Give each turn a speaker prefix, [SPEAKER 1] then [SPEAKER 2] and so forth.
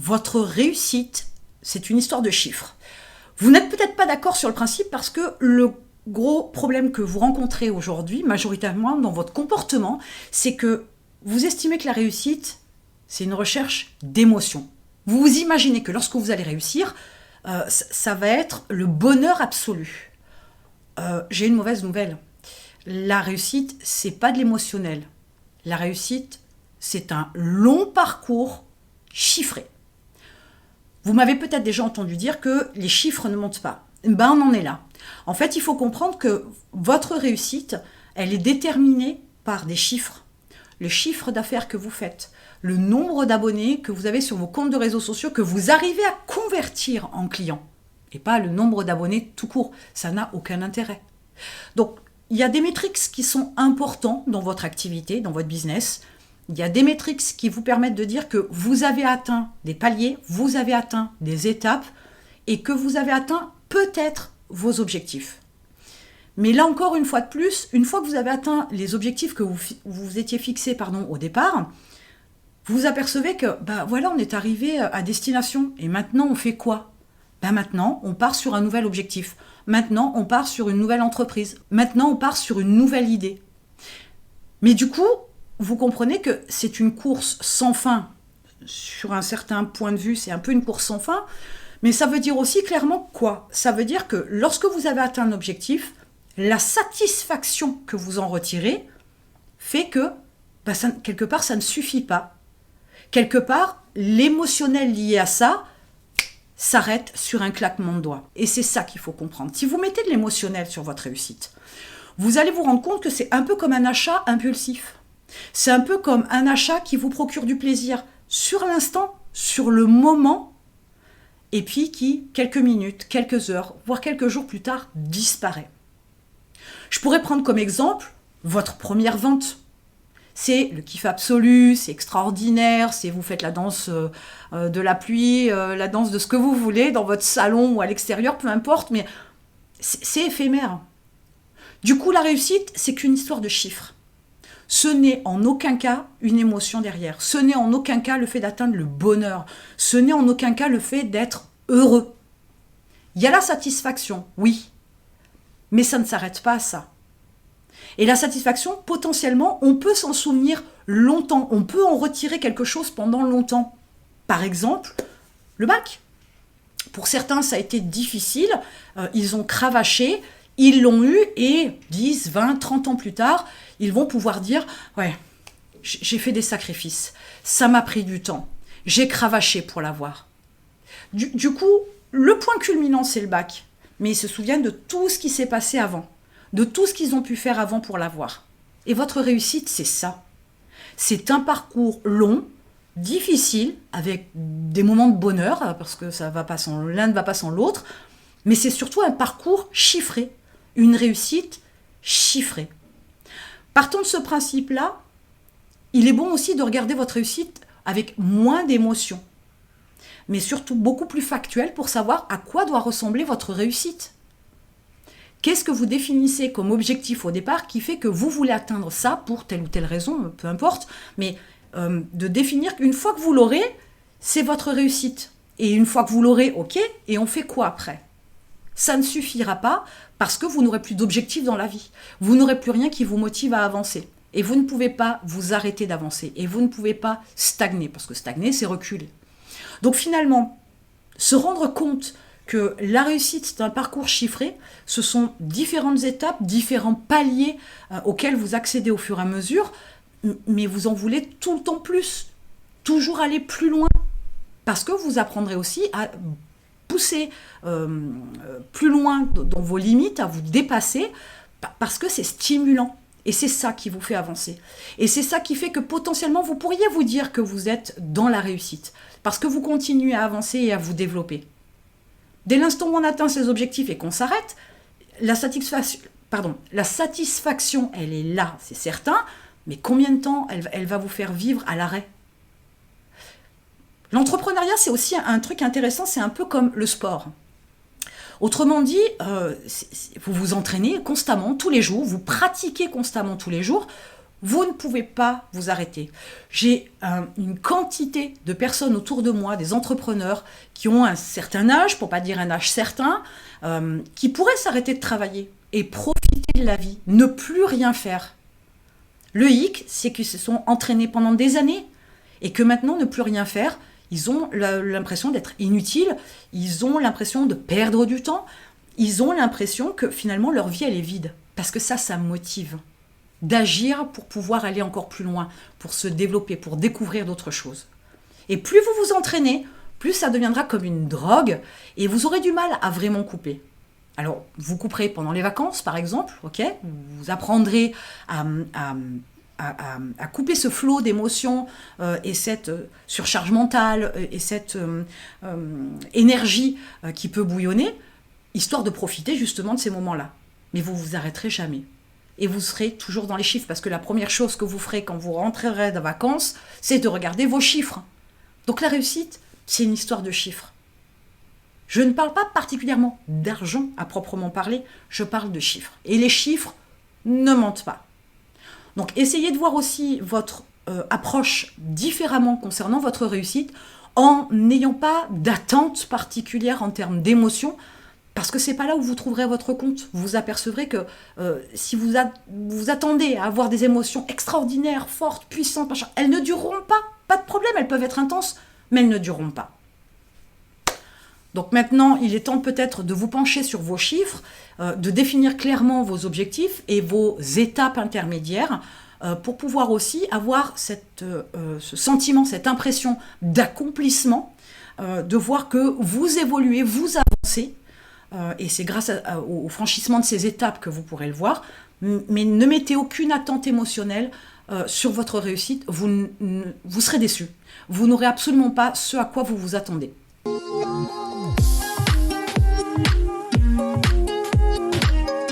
[SPEAKER 1] votre réussite, c'est une histoire de chiffres. Vous n'êtes peut-être pas d'accord sur le principe parce que le gros problème que vous rencontrez aujourd'hui, majoritairement dans votre comportement, c'est que vous estimez que la réussite, c'est une recherche d'émotion. Vous vous imaginez que lorsque vous allez réussir, ça va être le bonheur absolu. J'ai une mauvaise nouvelle. La réussite, c'est pas de l'émotionnel. La réussite, c'est un long parcours chiffré. Vous m'avez peut-être déjà entendu dire que les chiffres ne montent pas. Ben, on en est là. En fait, il faut comprendre que votre réussite, elle est déterminée par des chiffres. Le chiffre d'affaires que vous faites, le nombre d'abonnés que vous avez sur vos comptes de réseaux sociaux, que vous arrivez à convertir en clients. Et pas le nombre d'abonnés tout court. Ça n'a aucun intérêt. Donc, il y a des métriques qui sont importants dans votre activité, dans votre business. Il y a des métriques qui vous permettent de dire que vous avez atteint des paliers, vous avez atteint des étapes et que vous avez atteint peut-être vos objectifs. Mais là encore, une fois de plus, une fois que vous avez atteint les objectifs que vous étiez fixés au départ, vous vous apercevez que voilà, on est arrivé à destination. Et maintenant, on fait quoi ? Maintenant, on part sur un nouvel objectif. Maintenant, on part sur une nouvelle entreprise. Maintenant, on part sur une nouvelle idée. Mais du coup, vous comprenez que c'est une course sans fin. Sur un certain point de vue, c'est un peu une course sans fin. Mais ça veut dire aussi clairement quoi ? Ça veut dire que lorsque vous avez atteint un objectif, la satisfaction que vous en retirez fait que, quelque part, ça ne suffit pas. Quelque part, l'émotionnel lié à ça s'arrête sur un claquement de doigts. Et c'est ça qu'il faut comprendre. Si vous mettez de l'émotionnel sur votre réussite, vous allez vous rendre compte que c'est un peu comme un achat impulsif. C'est un peu comme un achat qui vous procure du plaisir sur l'instant, sur le moment, et puis qui, quelques minutes, quelques heures, voire quelques jours plus tard, disparaît. Je pourrais prendre comme exemple votre première vente. C'est le kiff absolu, c'est extraordinaire, c'est vous faites la danse de la pluie, la danse de ce que vous voulez, dans votre salon ou à l'extérieur, peu importe, mais c'est éphémère. Du coup, la réussite, c'est qu'une histoire de chiffres. Ce n'est en aucun cas une émotion derrière. Ce n'est en aucun cas le fait d'atteindre le bonheur. Ce n'est en aucun cas le fait d'être heureux. Il y a la satisfaction, oui, mais ça ne s'arrête pas à ça. Et la satisfaction, potentiellement, on peut s'en souvenir longtemps. On peut en retirer quelque chose pendant longtemps. Par exemple, le bac. Pour certains, ça a été difficile. Ils ont cravaché, ils l'ont eu et 10, 20, 30 ans plus tard, ils vont pouvoir dire « Ouais, j'ai fait des sacrifices. Ça m'a pris du temps. J'ai cravaché pour l'avoir. » Du coup, le point culminant, c'est le bac. Mais ils se souviennent de tout ce qui s'est passé avant. De tout ce qu'ils ont pu faire avant pour l'avoir. Et votre réussite, c'est ça. C'est un parcours long, difficile, avec des moments de bonheur, parce que l'un ne va pas sans l'autre, mais c'est surtout un parcours chiffré, une réussite chiffrée. Partant de ce principe-là, il est bon aussi de regarder votre réussite avec moins d'émotions, mais surtout beaucoup plus factuel pour savoir à quoi doit ressembler votre réussite. Qu'est-ce que vous définissez comme objectif au départ qui fait que vous voulez atteindre ça pour telle ou telle raison, peu importe, mais de définir qu'une fois que vous l'aurez, c'est votre réussite. Et une fois que vous l'aurez, ok, et on fait quoi après ? Ça ne suffira pas parce que vous n'aurez plus d'objectif dans la vie. Vous n'aurez plus rien qui vous motive à avancer. Et vous ne pouvez pas vous arrêter d'avancer. Et vous ne pouvez pas stagner, parce que stagner, c'est reculer. Donc finalement, se rendre compte que la réussite, c'est un parcours chiffré, ce sont différentes étapes, différents paliers auxquels vous accédez au fur et à mesure, mais vous en voulez tout le temps plus, toujours aller plus loin, parce que vous apprendrez aussi à pousser plus loin dans vos limites, à vous dépasser, parce que c'est stimulant. Et c'est ça qui vous fait avancer. Et c'est ça qui fait que potentiellement, vous pourriez vous dire que vous êtes dans la réussite, parce que vous continuez à avancer et à vous développer. Dès l'instant où on atteint ses objectifs et qu'on s'arrête, la satisfaction, elle est là, c'est certain, mais combien de temps elle va vous faire vivre à l'arrêt ? L'entrepreneuriat, c'est aussi un truc intéressant, c'est un peu comme le sport. Autrement dit, vous vous entraînez constamment, tous les jours, vous pratiquez constamment tous les jours, Vous ne pouvez pas vous arrêter. J'ai une quantité de personnes autour de moi, des entrepreneurs, qui ont un certain âge, pour pas dire un âge certain, qui pourraient s'arrêter de travailler et profiter de la vie, ne plus rien faire. Le hic, c'est qu'ils se sont entraînés pendant des années et que maintenant, ne plus rien faire, ils ont l'impression d'être inutiles, ils ont l'impression de perdre du temps, ils ont l'impression que finalement leur vie, elle est vide. Parce que ça motive d'agir pour pouvoir aller encore plus loin, pour se développer, pour découvrir d'autres choses. Et plus vous vous entraînez, plus ça deviendra comme une drogue et vous aurez du mal à vraiment couper. Alors, vous couperez pendant les vacances, par exemple, ok ? Vous apprendrez à couper ce flot d'émotions et cette surcharge mentale et cette énergie qui peut bouillonner, histoire de profiter justement de ces moments-là. Mais vous vous arrêterez jamais. Et vous serez toujours dans les chiffres, parce que la première chose que vous ferez quand vous rentrerez de vacances, c'est de regarder vos chiffres. Donc la réussite, c'est une histoire de chiffres. Je ne parle pas particulièrement d'argent à proprement parler, je parle de chiffres. Et les chiffres ne mentent pas. Donc essayez de voir aussi votre approche différemment concernant votre réussite, en n'ayant pas d'attente particulière en termes d'émotion, parce que c'est pas là où vous trouverez votre compte. Vous vous apercevrez que si vous attendez à avoir des émotions extraordinaires, fortes, puissantes, machin, elles ne dureront pas. Pas de problème, elles peuvent être intenses, mais elles ne dureront pas. Donc maintenant, il est temps peut-être de vous pencher sur vos chiffres, de définir clairement vos objectifs et vos étapes intermédiaires pour pouvoir aussi avoir ce sentiment, cette impression d'accomplissement, de voir que vous évoluez, vous avancez. Et c'est grâce au franchissement de ces étapes que vous pourrez le voir. Mais ne mettez aucune attente émotionnelle sur votre réussite. Vous serez déçu. Vous n'aurez absolument pas ce à quoi vous vous attendez.